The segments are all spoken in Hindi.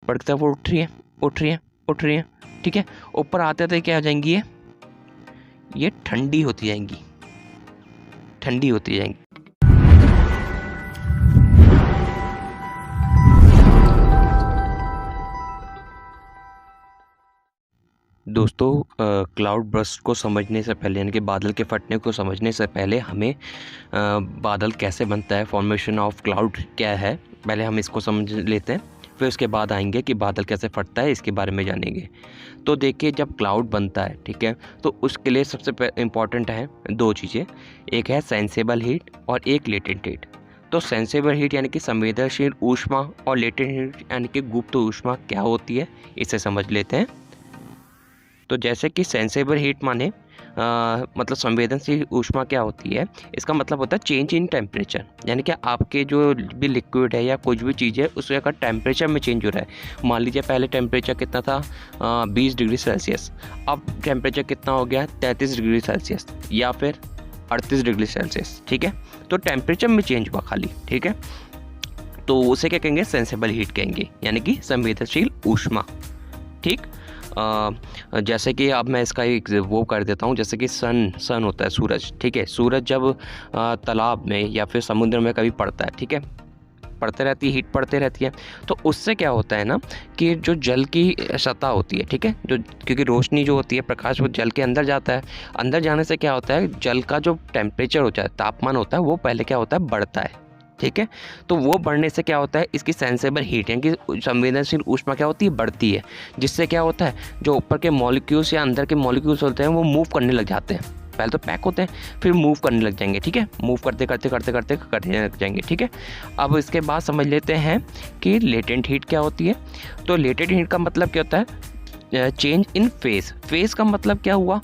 ऊपर की तरफ उठ रही है, उठ रही है, उठ रही है, ठीक है। ऊपर आते आते क्या हो जाएंगी, ये ठंडी होती जाएंगी, ठंडी होती जाएंगी। दोस्तों क्लाउड बर्स्ट को समझने से पहले, यानी कि बादल के फटने को समझने से पहले हमें बादल कैसे बनता है, फॉर्मेशन ऑफ क्लाउड क्या है, पहले हम इसको समझ लेते हैं, फिर उसके बाद आएंगे कि बादल कैसे फटता है, इसके बारे में जानेंगे। तो देखिए, जब क्लाउड बनता है, ठीक है, तो उसके लिए सबसे इम्पॉर्टेंट है दो चीज़ें, एक है सेंसेबल हीट और एक लेटेंट हीट। तो सेंसेबल हीट यानी कि संवेदनशील ऊष्मा और लेटेंट हीट यानी कि गुप्त ऊष्मा क्या होती है, इसे समझ लेते हैं। तो जैसे कि सेंसेबल हीट माने मतलब संवेदनशील ऊष्मा क्या होती है, इसका मतलब होता है चेंज इन टेम्परेचर, यानी कि आपके जो भी लिक्विड है या कुछ भी चीज़ है उसके अगर टेम्परेचर में चेंज हो रहा है। मान लीजिए पहले टेम्परेचर कितना था 20 डिग्री सेल्सियस, अब टेम्परेचर कितना हो गया 33 डिग्री सेल्सियस या फिर 38 डिग्री सेल्सियस, ठीक है। तो टेम्परेचर में चेंज हुआ खाली, ठीक है, तो उसे क्या कहेंगे, सेंसेबल हीट कहेंगे, यानी कि संवेदनशील ऊष्मा, ठीक। जैसे कि अब मैं इसका एक वो कर देता हूँ, जैसे कि सन होता है, सूरज, ठीक है। सूरज जब तालाब में या फिर समुद्र में कभी पड़ता है, ठीक है, पड़ते रहती है, हीट पड़ते रहती है, तो उससे क्या होता है ना कि जो जल की सतह होती है, ठीक है, जो क्योंकि रोशनी जो होती है, प्रकाश, वो जल के अंदर जाता है, अंदर जाने से क्या होता है, जल का जो टेम्परेचर होता है, तापमान होता है, वो पहले क्या होता है, बढ़ता है, ठीक है। तो वो बढ़ने से क्या होता है, इसकी सेंसेबल हीट यानी कि संवेदनशील ऊष्मा क्या होती है, बढ़ती है, जिससे क्या होता है, जो ऊपर के मॉलिक्यूल्स या अंदर के मॉलिक्यूल्स होते हैं वो मूव करने लग जाते हैं, पहले तो पैक होते हैं फिर मूव करने लग जाएंगे, ठीक है, मूव करते करते करते करते करने लग जाएंगे, ठीक है। अब इसके बाद समझ लेते हैं कि लेटेंट हीट क्या होती है। तो लेटेंट हीट का मतलब क्या होता है, चेंज इन फेज। फेज का मतलब क्या हुआ,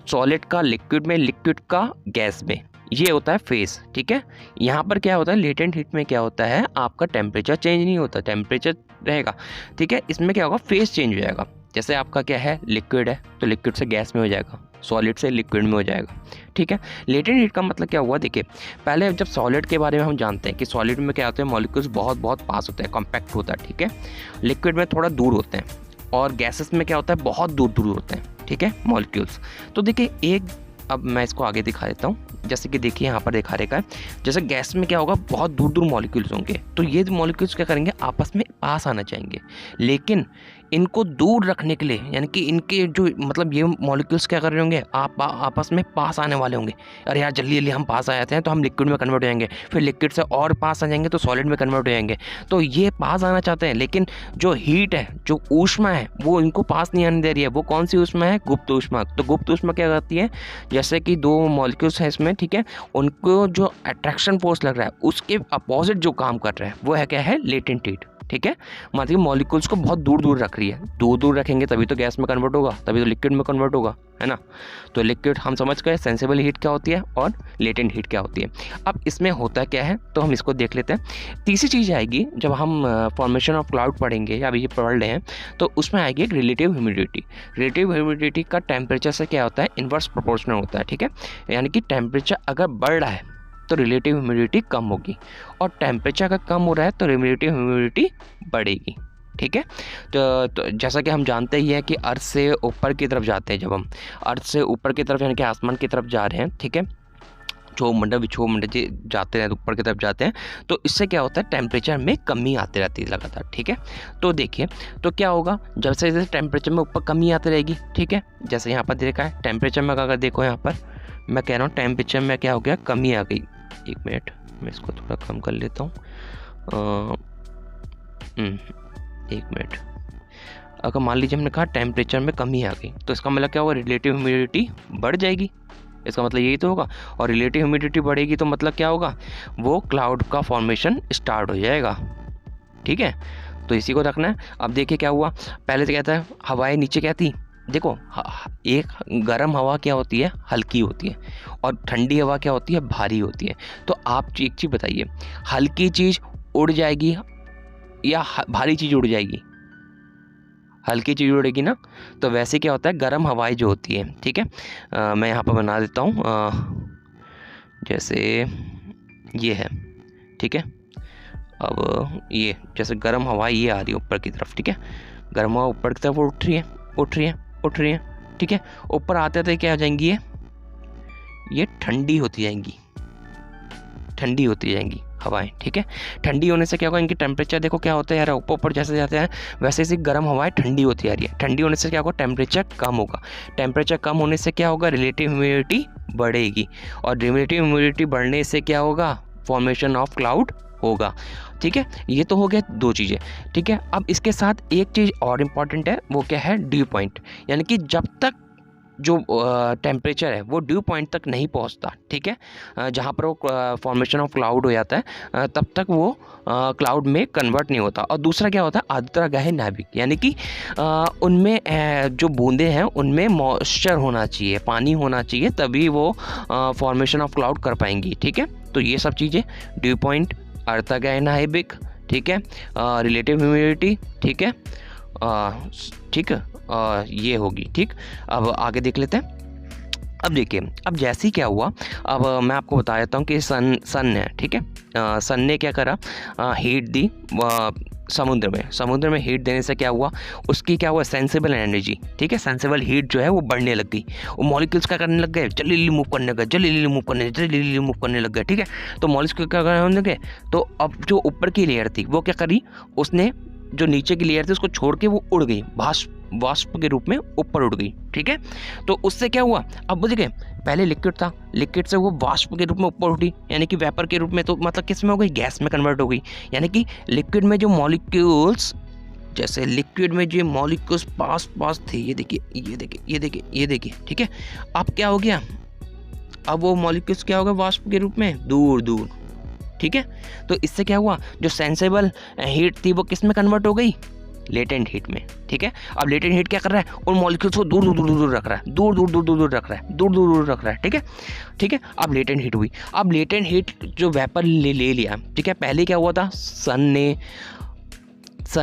सॉलिड का लिक्विड में, लिक्विड का गैस में, ये होता है फेज, ठीक है। यहाँ पर क्या होता है, लेटेंट हीट में क्या होता है, आपका टेम्परेचर चेंज नहीं होता, टेम्परेचर रहेगा, ठीक है। इसमें क्या होगा, फेज चेंज हो जाएगा। जैसे आपका क्या है, लिक्विड है तो लिक्विड से गैस में हो जाएगा, सॉलिड से लिक्विड में हो जाएगा, ठीक है। लेटेंट हीट का मतलब क्या हुआ, देखिए पहले जब सॉलिड के बारे में हम जानते हैं कि सॉलिड में क्या होता है, मॉलिक्यूल्स बहुत बहुत पास होते हैं, कॉम्पैक्ट होता है, ठीक है। लिक्विड में थोड़ा दूर होते हैं, और गैसेस में क्या होता है, बहुत दूर दूर होते हैं, ठीक है, मॉलिक्यूल्स। तो देखिए एक, अब मैं इसको आगे दिखा देता हूँ, जैसे कि देखिए यहाँ पर दिखा रेखा है, जैसे गैस में क्या होगा, बहुत दूर दूर मॉलिक्यूल्स होंगे, तो ये मॉलिक्यूल्स क्या करेंगे, आपस में पास आना चाहेंगे, लेकिन इनको दूर रखने के लिए, यानी कि इनके जो मतलब ये मॉलिक्यूल्स क्या कर रहे होंगे, आप आपस में पास आने वाले होंगे, अरे यार जल्दी जल्दी हम पास आ जाते हैं तो हम लिक्विड में कन्वर्ट हो जाएंगे, फिर लिक्विड से और पास आ जाएंगे तो सॉलिड में कन्वर्ट हो जाएंगे। तो ये पास आना चाहते हैं, लेकिन जो हीट है, जो ऊष्मा है, वो इनको पास नहीं आने दे रही है। वो कौन सी ऊष्मा है, गुप्त ऊष्मा। तो गुप्त ऊष्मा क्या करती है, जैसे कि दो मॉलिक्यूल्स हैं इसमें, ठीक है, उनको जो अट्रैक्शन फोर्स लग रहा है उसके अपोजिट जो काम कर रहा है वो है क्या है, लेटेंट हीट, ठीक है। मतलब मॉलिक्यूल्स को बहुत दूर दूर रख रही है, दूर दूर रखेंगे तभी तो गैस में कन्वर्ट होगा, तभी तो लिक्विड में कन्वर्ट होगा, है ना। तो लिक्विड हम समझ गए, सेंसेबल हीट क्या होती है और लेटेंट हीट क्या होती है। अब इसमें होता क्या है तो हम इसको देख लेते हैं। तीसरी चीज़ आएगी जब हम फॉर्मेशन ऑफ क्लाउड पढ़ेंगे, या अभी ये पढ़ रहे हैं, तो उसमें आएगी एक रिलेटिव ह्यूमिडिटी। रिलेटिव ह्यूमिडिटी का टेम्परेचर से क्या होता है, इन्वर्स प्रोपोर्शनल होता है, ठीक है। यानी कि टेम्परेचर अगर बढ़ रहा है तो रिलेटिव ह्यूमिडिटी कम होगी, और टेम्परेचर अगर कम हो रहा है तो रिलेटिव ह्यूमिडिटी बढ़ेगी, ठीक है। तो जैसा कि हम जानते ही हैं कि अर्थ से ऊपर की तरफ जाते हैं, जब हम अर्थ से ऊपर की तरफ यानी कि आसमान की तरफ जा रहे हैं, ठीक है, विक्षोभ जाते हैं ऊपर की तरफ जाते हैं, तो इससे क्या होता है, टेम्परेचर में कमी आती रहती है लगातार, ठीक है। तो देखिए तो क्या होगा, जैसे जैसे टेम्परेचर में ऊपर कमी आती रहेगी, ठीक है, जैसे यहाँ पर देखा है टेम्परेचर में, अगर देखो यहाँ पर मैं कह रहा हूँ टेम्परेचर में क्या हो गया, कमी आ गई। एक मिनट मैं इसको थोड़ा कम कर लेता हूँ, एक मिनट। अगर मान लीजिए हमने कहा टेम्परेचर में कमी आ गई, तो इसका मतलब क्या होगा, रिलेटिव ह्यूमिडिटी बढ़ जाएगी, इसका मतलब यही तो होगा। और रिलेटिव ह्यूमिडिटी बढ़ेगी तो मतलब क्या होगा, वो क्लाउड का फॉर्मेशन स्टार्ट हो जाएगा, ठीक है। तो इसी को रखना है। अब देखिए क्या हुआ, पहले तो कहता है हवाएं नीचे क्या थी, देखो एक गर्म हवा क्या होती है, हल्की होती है, और ठंडी हवा क्या होती है, भारी होती है। तो आप एक चीज़ बताइए, हल्की चीज़ उड़ जाएगी या भारी चीज़ उड़ जाएगी, हल्की चीज़ उड़ेगी ना। तो वैसे क्या होता है, गर्म हवाएं जो होती है, ठीक है, मैं यहाँ पर बना देता हूँ, जैसे ये है, ठीक है, अब ये जैसे गर्म हवा ये आ रही है ऊपर की तरफ, ठीक है, गर्म हवा ऊपर की तरफ उठ रही है, उठ रही है, उठ रही है, ठीक है। ऊपर आते आते क्या हो जाएंगी, ये ठंडी होती जाएंगी, ठंडी होती जाएंगी हवाएं, ठीक है। ठंडी होने से क्या होगा, इनकी टेम्परेचर देखो क्या होता है यार, ऊपर ऊपर जैसे जाते हैं वैसे ही गर्म हवाएं ठंडी होती आ रही है। ठंडी होने से क्या होगा, टेम्परेचर कम होगा। टेम्परेचर कम होने से क्या होगा, रिलेटिव ह्यूमिडिटी बढ़ेगी, और रिलेटिव ह्यूमिडिटी बढ़ने से क्या होगा, फॉर्मेशन ऑफ क्लाउड होगा, ठीक है। ये तो हो गया दो चीज़ें, ठीक है। अब इसके साथ एक चीज़ और इम्पॉर्टेंट है, वो क्या है, ड्यू पॉइंट, यानी कि जब तक जो टेम्परेचर है वो ड्यू पॉइंट तक नहीं पहुंचता, ठीक है, जहाँ पर वो फॉर्मेशन ऑफ क्लाउड हो जाता है, तब तक वो क्लाउड में कन्वर्ट नहीं होता। और दूसरा क्या होता है, आर्द्रगह नाभिक, यानी कि उनमें जो बूंदें हैं उनमें मॉइस्चर होना चाहिए, पानी होना चाहिए, तभी वो फॉर्मेशन ऑफ क्लाउड कर पाएंगी, ठीक है। तो ये सब चीज़ें, ड्यू पॉइंट, आर्द्रगह नाभिक, ठीक है, रिलेटिव ह्यूमिडिटी, ठीक है, ठीक है, ये होगी, ठीक। अब आगे देख लेते हैं। अब देखिए, अब जैसे ही क्या हुआ, अब मैं आपको बता देता हूँ कि सन है, ठीक है, सन ने क्या करा, हीट दी समुद्र में हीट देने से क्या हुआ, उसकी क्या हुआ, सेंसिबल एनर्जी, ठीक है, सेंसिबल हीट जो है वो बढ़ने लग गई। वो मॉलिक्यूल्स क्या करने लग गए, जल्दी मूव करने लगे, जल्दी मूव करने लग गए, ठीक है। तो मॉलिक्यूल क्या करने लगे, तो अब जो ऊपर की लेयर थी वो क्या करी, उसने जो नीचे की लेयर थी उसको छोड़ के वो उड़ गई, वाष्प के रूप में ऊपर उड़ गई, ठीक है। तो उससे क्या हुआ, अब देखिए पहले लिक्विड था, लिक्विड से वो वाष्प के रूप में ऊपर उठी, यानी कि वेपर के रूप में, तो मतलब किस में हो गई, गैस में कन्वर्ट हो गई। यानी कि लिक्विड में जो मॉलिक्यूल्स, जैसे लिक्विड में जो मॉलिक्यूल्स पास थे, ये देखिए, ठीक है। अब क्या हो गया, अब वो मॉलिक्यूल्स क्या हो गए, वाष्प के रूप में दूर, ठीक है। तो इससे क्या हुआ, जो सेंसेबल हीट थी वो किस में कन्वर्ट हो गई, लेटेंट हीट में, ठीक है। अब लेटेंट हीट क्या कर रहा है, उन मॉलिक्यूल्स को दूर रख रहा है, दूर रख रहा है, ठीक है। अब लेटेंट हीट हुई, अब लेटेंट हीट जो वेपर ले लिया, ठीक है। पहले क्या हुआ था, सन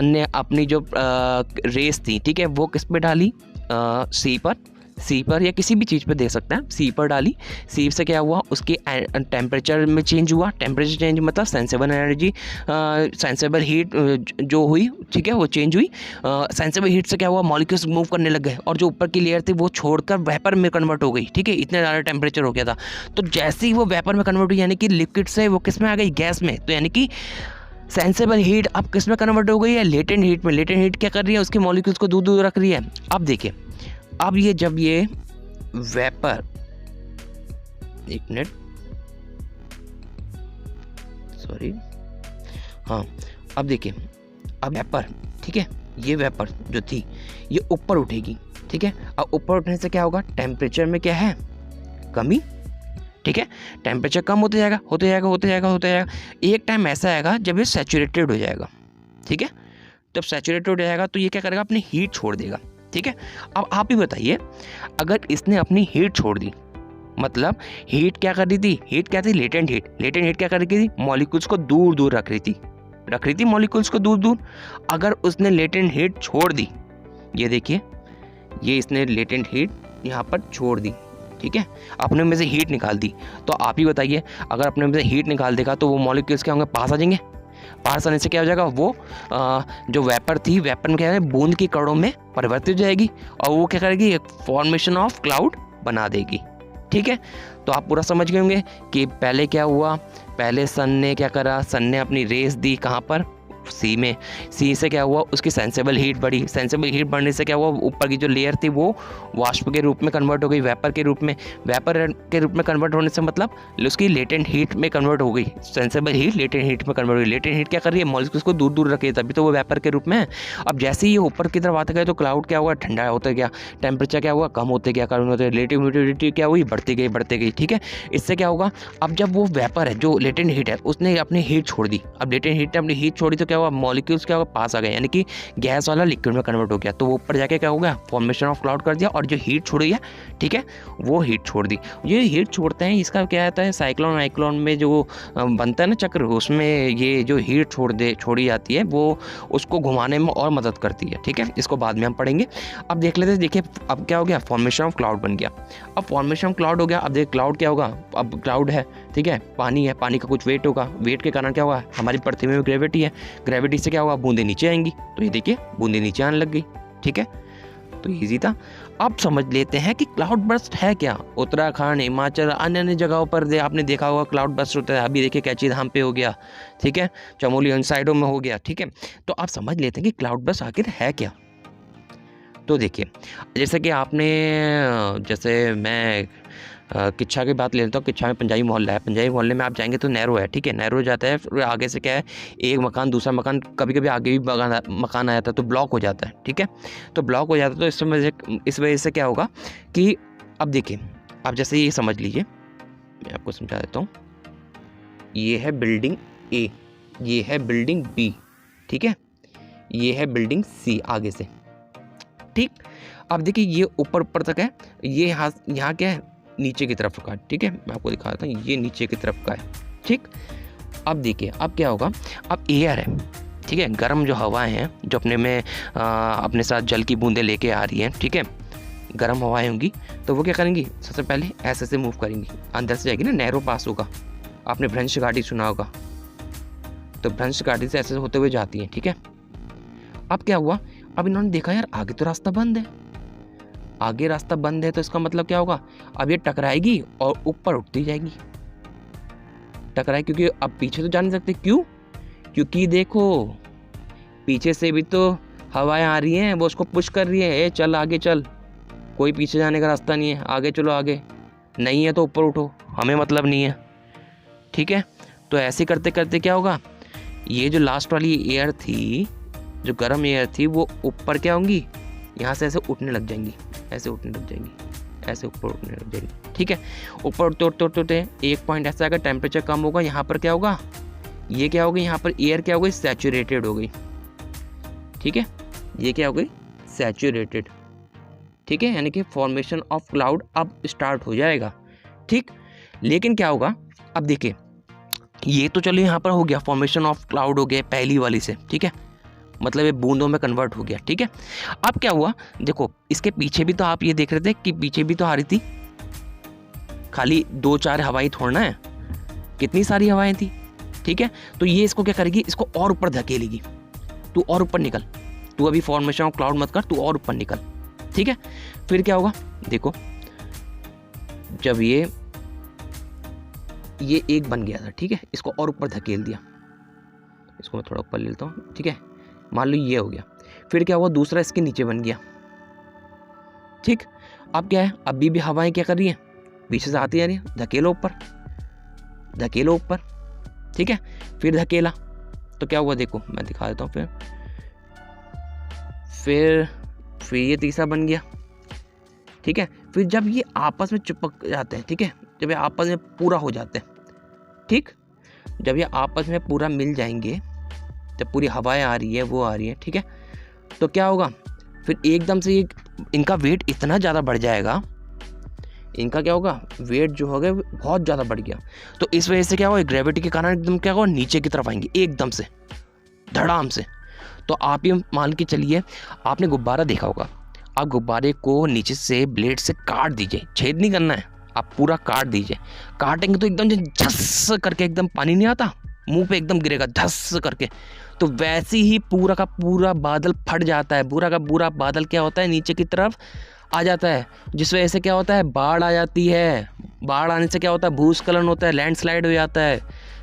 ने अपनी जो रेस थी, ठीक है, वो किस पे डाली, सी पर या किसी भी चीज़ पे दे सकते हैं, सी पर डाली। सी से क्या हुआ, उसके टेम्परेचर में चेंज हुआ, टेम्परेचर चेंज मतलब सेंसेबल एनर्जी, सेंसेबल हीट जो हुई, ठीक है, वो चेंज हुई। सेंसेबल हीट से क्या हुआ, मॉलिक्यूल्स मूव करने लग गए, और जो ऊपर की लेयर थी वो छोड़कर वेपर में कन्वर्ट हो गई, ठीक है, इतने ज़्यादा टेम्परेचर हो गया था। तो जैसे ही वो वेपर में कन्वर्ट हुई, यानी कि लिक्विड से वो किस में आ गई, गैस में, तो यानी कि सेंसेबल हीट अब किस में कन्वर्ट हो गई है, लेटेंट हीट में। लेटेंट हीट क्या कर रही है, उसके मॉलिक्यूल्स को दूर रख रही है। अब देखिए, अब ये जब ये वेपर, एक मिनट, सॉरी, हाँ, अब देखिए, अब वेपर, ठीक है, ये वेपर जो थी ये ऊपर उठेगी, ठीक है। अब ऊपर उठने से क्या होगा, टेम्परेचर में क्या है, कमी, ठीक है। टेम्परेचर कम होते जाएगा। एक टाइम ऐसा आएगा जब ये सैचुरेटेड हो जाएगा, ठीक है। जब सैचुरेटेड हो जाएगा तो ये क्या करेगा, अपनी हीट छोड़ देगा, ठीक है। अब आप ही बताइए, अगर इसने अपनी हीट छोड़ दी, मतलब हीट क्या कर रही थी, हीट क्या थी, लेटेंट हीट क्या कर रही थी, मॉलिक्यूल्स को दूर रख रही थी मॉलिक्यूल्स को दूर। अगर उसने लेटेंट हीट छोड़ दी, ये देखिए, ये इसने लेटेंट हीट यहाँ पर छोड़ दी, ठीक है, अपने में से हीट निकाल दी। तो आप ही बताइए, अगर अपने में से हीट निकाल देगा तो वो मॉलिक्यूल्स क्या होंगे, पास आ जाएंगे। पास आने से क्या हो जाएगा, वो जो वेपर थी, वेपर में क्या है, बूंद की कणों में परिवर्तित हो जाएगी, और वो क्या करेगी, एक फॉर्मेशन ऑफ क्लाउड बना देगी, ठीक है। तो आप पूरा समझ गए होंगे कि पहले क्या हुआ, पहले सन ने क्या करा, सन ने अपनी रेस दी कहाँ पर, सी में। सी से क्या हुआ, उसकी सेंसेबल हीट बढ़ी, सेंसेबल हीट बढ़ने से क्या हुआ, ऊपर की जो लेयर थी वो वाष्प के रूप में कन्वर्ट हो गई, वेपर के रूप में कन्वर्ट होने से मतलब उसकी लेटेंट हीट में कन्वर्ट हो गई, सेंसेबल हीट लेटेंट हीट में कन्वर्ट हो गई। लेटेंट हीट क्या कर रही है, मॉलिक्यूल्स को दूर रखी है, तभी तो वो वेपर के रूप में है। अब जैसे ही ये ऊपर की तरफ आते गए तो क्लाउड क्या हुआ, ठंडा होता गया, टेम्परेचर क्या हुआ, कम होते गया, रिलेटिव ह्यूमिडिटी क्या हुई, बढ़ती गई, ठीक है। इससे क्या होगा, अब जब वो वेपर है, जो लेटेंट हीट है, उसने अपनी हीट छोड़ दी, अब लेटेंट हीट ने अपनी हीट छोड़ी तो क्या हुआ, मॉलिक्यूल्स क्या हुआ, पास आ गए, यानी कि गैस वाला लिक्विड में कन्वर्ट हो गया। तो वो ऊपर जाके क्या हो गया, फॉर्मेशन ऑफ क्लाउड कर दिया, और जो हीट छोड़ी है, ठीक है, वो हीट छोड़ दी। ये हीट छोड़ते हैं, इसका क्या आता है, साइक्लोन वाइक्लोन में जो बनता है ना चक्र, उसमें ये जो हीट छोड़ी जाती है वो उसको घुमाने में और मदद करती है, ठीक है। इसको बाद में हम पढ़ेंगे। अब देख लेते हैं, देखिए अब क्या हो गया, फॉर्मेशन ऑफ क्लाउड बन गया। अब फॉर्मेशन ऑफ क्लाउड हो गया, अब देख क्लाउड क्या होगा, अब क्लाउड है, ठीक है, पानी है, पानी का कुछ वेट होगा, वेट के कारण क्या होगा, हमारी पृथ्वी में ग्रेविटी है, ग्रेविटी से क्या होगा, बूंदे नीचे आएंगी। तो ये देखिए बूंदे नीचे आने लग गई। ठीक है, तो ईजी था। अब समझ लेते हैं कि क्लाउड बर्स्ट है क्या। उत्तराखंड, हिमाचल, अन्य अन्य जगहों पर आपने देखा होगा क्लाउड बर्स्ट होता है। अभी देखिए कैची धाम पे हो गया, ठीक है, चमोली उन साइडों में हो गया। ठीक है, तो आप समझ लेते हैं कि क्लाउड बर्स्ट आखिर है क्या। तो देखिए, जैसे कि आपने, जैसे मैं किच्छा की बात ले लेता हूँ। किच्छा में पंजाबी मोहल्ला है, पंजाबी मोहल्ले में आप जाएंगे तो नैरो है। ठीक है, नैरो जाता है, फिर आगे से क्या है, एक मकान दूसरा मकान, कभी कभी आगे भी मकान आ जाता है तो ब्लॉक हो जाता है। ठीक है, तो ब्लॉक हो जाता है, तो इस वजह से क्या होगा कि अब देखिए, आप जैसे ये समझ लीजिए, मैं आपको समझा देता हूँ। ये है बिल्डिंग ए, ये है बिल्डिंग बी, ठीक है, ये है बिल्डिंग सी आगे से। ठीक, अब देखिए ये ऊपर तक है, ये यहाँ क्या है, नीचे की तरफ का। ठीक है, मैं आपको दिखाता हूँ, ये नीचे की तरफ का है। ठीक, अब देखिए अब क्या होगा, अब एयर है, ठीक है, गर्म जो हवाएं हैं जो अपने में अपने साथ जल की बूंदें लेके आ रही हैं। ठीक है, गर्म हवाएं होंगी तो वो क्या करेंगी, सबसे पहले ऐसे मूव करेंगी, अंदर से जाएगी ना, नैरो पास होगा। आपने भ्रंश घाटी सुना होगा, तो भ्रंश घाटी से ऐसे होते हुए जाती है। ठीक है, अब क्या हुआ, अब इन्होंने देखा यार आगे तो रास्ता बंद है, आगे रास्ता बंद है, तो इसका मतलब क्या होगा, अब ये टकराएगी और ऊपर उठती जाएगी, टकराए, क्योंकि अब पीछे तो जा नहीं सकते। क्यों, क्योंकि देखो पीछे से भी तो हवाएं आ रही हैं, वो उसको पुश कर रही है, ए चल आगे चल, कोई पीछे जाने का रास्ता नहीं है, आगे चलो, आगे नहीं है तो ऊपर उठो, हमें मतलब नहीं है। ठीक है, तो ऐसे करते करते क्या होगा, ये जो लास्ट वाली एयर थी, जो गर्म एयर थी, वो ऊपर क्या होंगी, यहाँ से ऐसे उठने लग जाएंगी, ऐसे उठने लग जाएंगी, ऐसे ऊपर उठने लग जाएंगी। ठीक है, ऊपर उठते उठते उठते एक पॉइंट ऐसा आएगा, टेम्परेचर कम होगा, यहाँ पर क्या होगा, ये क्या होगी, यहाँ पर एयर क्या हो गई, सैचुरेटेड हो गई। ठीक है, ये क्या हो गई, सैचुरेटेड। ठीक है, यानी कि फॉर्मेशन ऑफ क्लाउड अब स्टार्ट हो जाएगा। ठीक, लेकिन क्या होगा, अब देखिए ये तो चलो यहाँ पर हो गया, फॉर्मेशन ऑफ क्लाउड हो गया पहली वाली से। ठीक है, मतलब ये बूंदों में कन्वर्ट हो गया। ठीक है, अब क्या हुआ, देखो इसके पीछे भी तो आप ये देख रहे थे कि पीछे भी तो आ रही थी, खाली 2-4 हवाएं थोड़ना है, कितनी सारी हवाएं थी। ठीक है, तो ये इसको क्या करेगी, इसको और ऊपर धकेलेगी, तू और ऊपर निकल, तू अभी फॉर्मेशन ऑफ क्लाउड मत कर, तू और ऊपर निकल। ठीक है, फिर क्या होगा, देखो जब ये एक बन गया था, ठीक है, इसको और ऊपर धकेल दिया, इसको मैं थोड़ा ऊपर ले लेता हूँ। ठीक है, मान लो ये हो गया, फिर क्या हुआ, दूसरा इसके नीचे बन गया। ठीक, अब क्या है, अभी भी हवाएं क्या कर रही हैं, पीछे से आती आ रही है, धकेलो ऊपर, धकेलो ऊपर। ठीक है, फिर धकेला, तो क्या हुआ, देखो मैं दिखा देता हूँ। फिर ये तीसरा बन गया। ठीक है, फिर जब ये आपस में चिपक जाते हैं, ठीक है, जब ये आपस में पूरा हो जाते हैं, ठीक, जब ये आपस में पूरा मिल जाएंगे, जब पूरी हवाएं आ रही है, वो आ रही है, ठीक है, तो क्या होगा, फिर एकदम से ये इनका वेट इतना ज़्यादा बढ़ जाएगा, इनका क्या होगा, वेट जो होगा बहुत ज़्यादा बढ़ गया, तो इस वजह से क्या होगा, ग्रेविटी के कारण एकदम क्या होगा, नीचे की तरफ आएंगे एकदम से, धड़ाम से। तो आप ये मान के चलिए, आपने गुब्बारा देखा होगा, आप गुब्बारे को नीचे से ब्लेड से काट दीजिए, छेद नहीं करना है, आप पूरा काट दीजिए, काटेंगे तो एकदम झस करके एकदम पानी नहीं आता, मुंह पे एकदम गिरेगा धस करके, तो वैसे ही पूरा का पूरा बादल फट जाता है, पूरा का पूरा बादल क्या होता है, नीचे की तरफ आ जाता है, जिस वजह से क्या होता है, बाढ़ आ जाती है। बाढ़ आने से क्या होता है, भूस्खलन होता है, लैंडस्लाइड हो जाता है।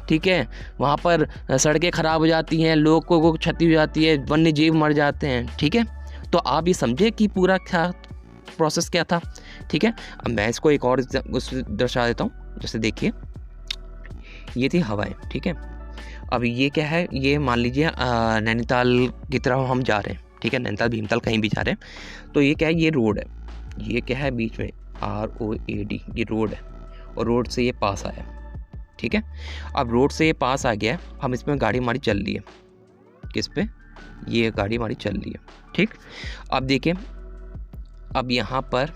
ठीक है, वहाँ पर सड़कें ख़राब हो जाती हैं, लोगों को क्षति हो जाती है, वन्य जीव मर जाते हैं। ठीक है, तो आप ये समझे कि पूरा क्या प्रोसेस क्या था। ठीक है, अब मैं इसको एक और दर्शा देता हूँ। जैसे देखिए, ये थी हवाएं, ठीक है, अब ये क्या है, ये मान लीजिए नैनीताल की तरफ हम जा रहे हैं, ठीक है, नैनीताल भीमताल कहीं भी जा रहे हैं, तो ये क्या है, ये रोड है, ये क्या है बीच में ROAD, ये रोड है, और रोड से ये पास आया। ठीक है, अब रोड से ये पास आ गया, हम इसमें गाड़ी हमारी चल रही है, किस पे, ये गाड़ी हमारी चल रही है। ठीक, अब देखिए, अब यहाँ पर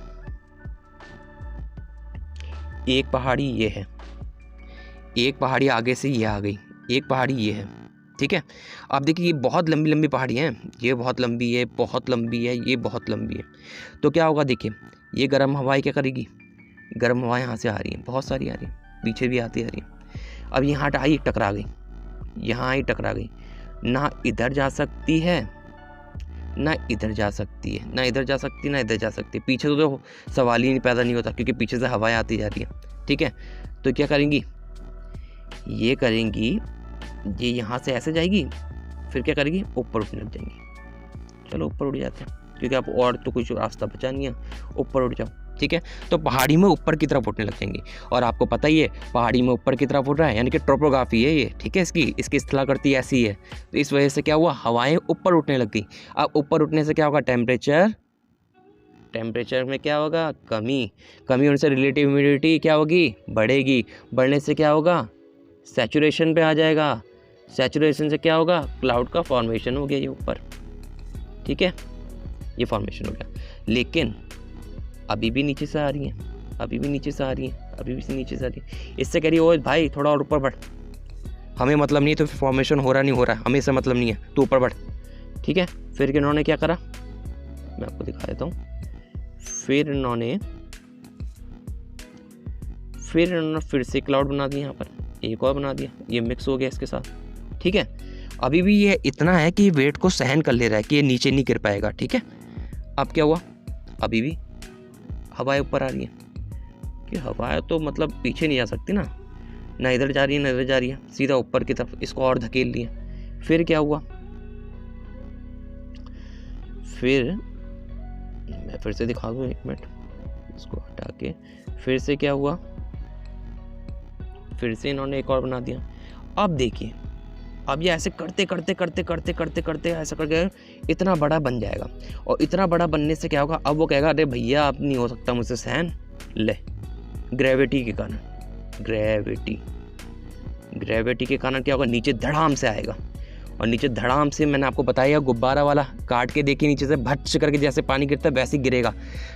एक पहाड़ी ये है, एक पहाड़ी आगे से ये आ गई, एक पहाड़ी ये है। ठीक है, अब देखिए ये बहुत लंबी लंबी पहाड़ी हैं, ये बहुत लंबी है, बहुत लंबी है, ये बहुत लंबी है। तो क्या होगा, देखिए ये गर्म हवाएं क्या करेगी, गर्म हवाएं यहाँ से आ रही हैं, बहुत सारी आ रही हैं, पीछे भी आती जा रही है। अब यहाँ आई टकरा गई, यहाँ आई टकरा गई, ना इधर जा सकती है ना इधर जा सकती है, ना इधर जा सकती ना इधर जा सकती। पीछे तो सवाल ही नहीं पैदा नहीं होता क्योंकि पीछे से हवाएं आती जा रही है। ठीक है, तो क्या करेंगी, ये करेंगी, ये यहाँ से ऐसे जाएगी, फिर क्या करेगी, ऊपर उठने लग जाएंगी। चलो ऊपर उठ जाते हैं क्योंकि आप और तो कुछ रास्ता बचा नहीं है, ऊपर उठ जाओ। ठीक है, तो पहाड़ी में ऊपर की तरफ उठने लग जाएंगी। और आपको पता ही है पहाड़ी में ऊपर की तरफ उठ रहा है, यानी कि टोपोग्राफी है ये। ठीक है, इसकी स्थलाकृति ऐसी है, तो इस वजह से क्या हुआ, हवाएं ऊपर उठने लग गई। अब ऊपर उठने से क्या होगा, टेम्परेचर में क्या होगा, कमी होने से रिलेटिव ह्यूमिडिटी क्या होगी, बढ़ेगी। बढ़ने से क्या होगा, सैचुरेशन पे आ जाएगा। सैचुरेशन से क्या होगा, क्लाउड का फॉर्मेशन हो गया ये ऊपर। ठीक है, ये फॉर्मेशन हो गया, लेकिन अभी भी नीचे से आ रही है, अभी भी नीचे से आ रही है। इससे कह रही है, ओ भाई थोड़ा और ऊपर बढ़, हमें मतलब नहीं तो फॉर्मेशन हो रहा नहीं हो रहा, हमें इससे मतलब नहीं है, तो ऊपर बढ़। ठीक है, फिर इन्होंने क्या करा, मैं आपको दिखा देता हूँ। फिर इन्होंने फिर से क्लाउड बना दिया, यहाँ पर एक और बना दिया, ये मिक्स हो गया इसके साथ। ठीक है, अभी भी ये इतना है कि वेट को सहन कर ले रहा है कि ये नीचे नहीं गिर पाएगा। ठीक है, अब क्या हुआ, अभी भी हवाएं ऊपर आ रही है कि हवाएं तो मतलब पीछे नहीं जा सकती ना इधर जा रही है ना इधर जा रही है, सीधा ऊपर की तरफ, इसको और धकेल लिया। फिर क्या हुआ, फिर मैं फिर से दिखा दूँ, 1 मिनट, इसको हटा के फिर से क्या हुआ, फिर से इन्होंने एक और बना दिया। अब देखिए, अब ये ऐसे करते ऐसा करके इतना बड़ा बन जाएगा। और इतना बड़ा बनने से क्या होगा, अब वो कहेगा अरे भैया अब नहीं हो सकता मुझसे सहन, ले ग्रेविटी के कारण, ग्रेविटी के कारण क्या होगा, नीचे धड़ाम से आएगा। और नीचे धड़ाम से मैंने आपको बताया, गुब्बारा वाला काट के देखिए, नीचे से भट्स करके जैसे पानी गिरता है वैसे ही गिरेगा।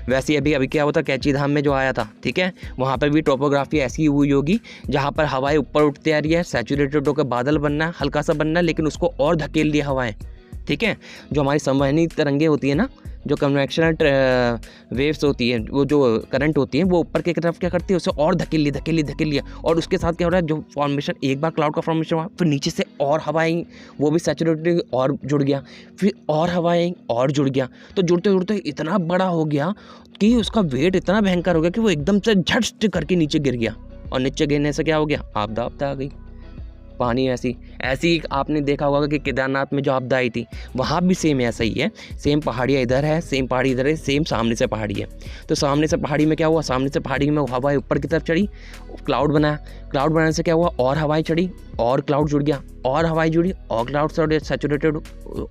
वैसे ही अभी क्या होता, कैची धाम में जो आया था, ठीक है, वहाँ पर भी टोपोग्राफी ऐसी हुई होगी जहाँ पर हवाएं ऊपर उठते आ रही है, सैचुरेटेड होकर बादल बनना है, हल्का सा बनना है, लेकिन उसको और धकेल दिया हवाएं। ठीक है, जो हमारी संवहनी तरंगे होती है ना, जो कन्वेक्शनल वेव्स होती है, वो जो करंट होती है, वो ऊपर की तरफ क्या करती है, उसे और धकेल लिया। और उसके साथ क्या हो रहा है, जो फॉर्मेशन, एक बार क्लाउड का फॉर्मेशन हुआ, फिर नीचे से और हवाएं, वो भी सैचुरेटेड और जुड़ गया, फिर और हवाएं और जुड़ गया। तो जुड़ते इतना बड़ा हो गया कि उसका वेट इतना भयंकर हो गया कि वो एकदम से झट करके नीचे गिर गया। और नीचे गिरने से क्या हो गया, आपदा आ गई। पानी ऐसी आपने देखा होगा कि केदारनाथ में जो आपदा आई थी, वहाँ भी सेम ऐसा ही है। सेम पहाड़ियाँ इधर है, सेम पहाड़ी इधर है, सेम सामने से पहाड़ी है। तो सामने से पहाड़ी में क्या हुआ, सामने से पहाड़ी में हवाएं ऊपर की तरफ चढ़ी, क्लाउड बनाया। क्लाउड बनाने से क्या हुआ, और हवाएं चढ़ी और क्लाउड जुड़ गया, और हवाएं जुड़ी और क्लाउड सैचुरेटेड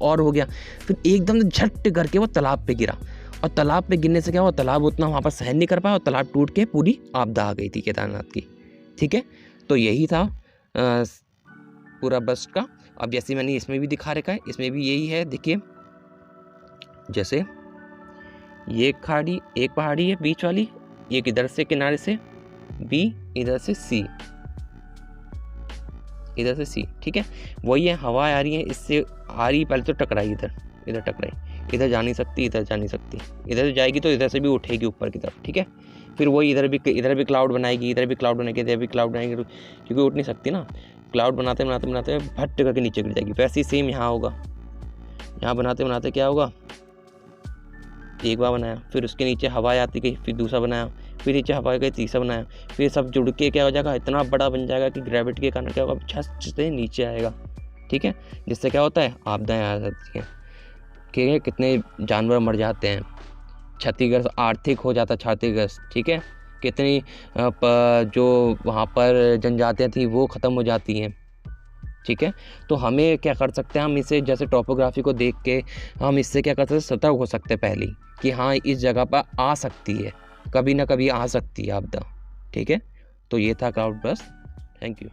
और हो गया। फिर एकदम झट करके वो तालाब पे गिरा। और तालाब पे गिरने से क्या हुआ, तालाब उतना वहाँ पर सहन नहीं कर पाया और तालाब टूट के पूरी आपदा आ गई थी केदारनाथ की। ठीक है, तो यही था पूरा बस्ट का। अब जैसे मैंने इसमें भी दिखा रखा है, इसमें भी यही है। देखिए, जैसे ये खाड़ी, एक पहाड़ी है बीच वाली, एक इधर से किनारे से बी, इधर से सी, इधर से सी। ठीक है, वही है, हवा आ रही है, इससे आ रही, पहले तो टकराई, इधर टकराई, इधर जा नहीं सकती, इधर जा नहीं सकती, इधर जाएगी तो इधर से भी उठेगी ऊपर की तरफ। ठीक है, फिर वही इधर भी क्लाउड बनाएगी, इधर भी क्लाउड बनाएगी, इधर भी क्लाउड बनाएगी, क्योंकि उठ नहीं सकती ना। क्लाउड बनाते भट्ट करके नीचे गिर जाएगी। वैसे ही सेम यहाँ होगा, यहाँ बनाते क्या होगा, एक बार बनाया, फिर उसके नीचे हवाएं आती गई, फिर दूसरा बनाया, फिर नीचे हवा गई, तीसरा बनाया, फिर सब जुड़ के क्या हो जाएगा, इतना बड़ा बन जाएगा कि ग्रेविटी के कारण क्या होगा, छत से नीचे आएगा। ठीक है, जिससे क्या होता है, आपदाएं आ जाती हैं कि कितने जानवर मर जाते हैं, क्षतिग्रस्त आर्थिक हो जाता, क्षतिग्रस्त। ठीक है, कितनी जो वहाँ पर जनजातियाँ थी वो ख़त्म हो जाती हैं। ठीक है, तो हमें क्या कर सकते हैं, हम इसे जैसे टोपोग्राफी को देख के हम इससे क्या कर सकते हैं, सतर्क हो सकते हैं पहले कि हाँ इस जगह पर आ सकती है, कभी ना कभी आ सकती है आपदा। ठीक है, तो ये था क्लाउड बस्ट। Thank you.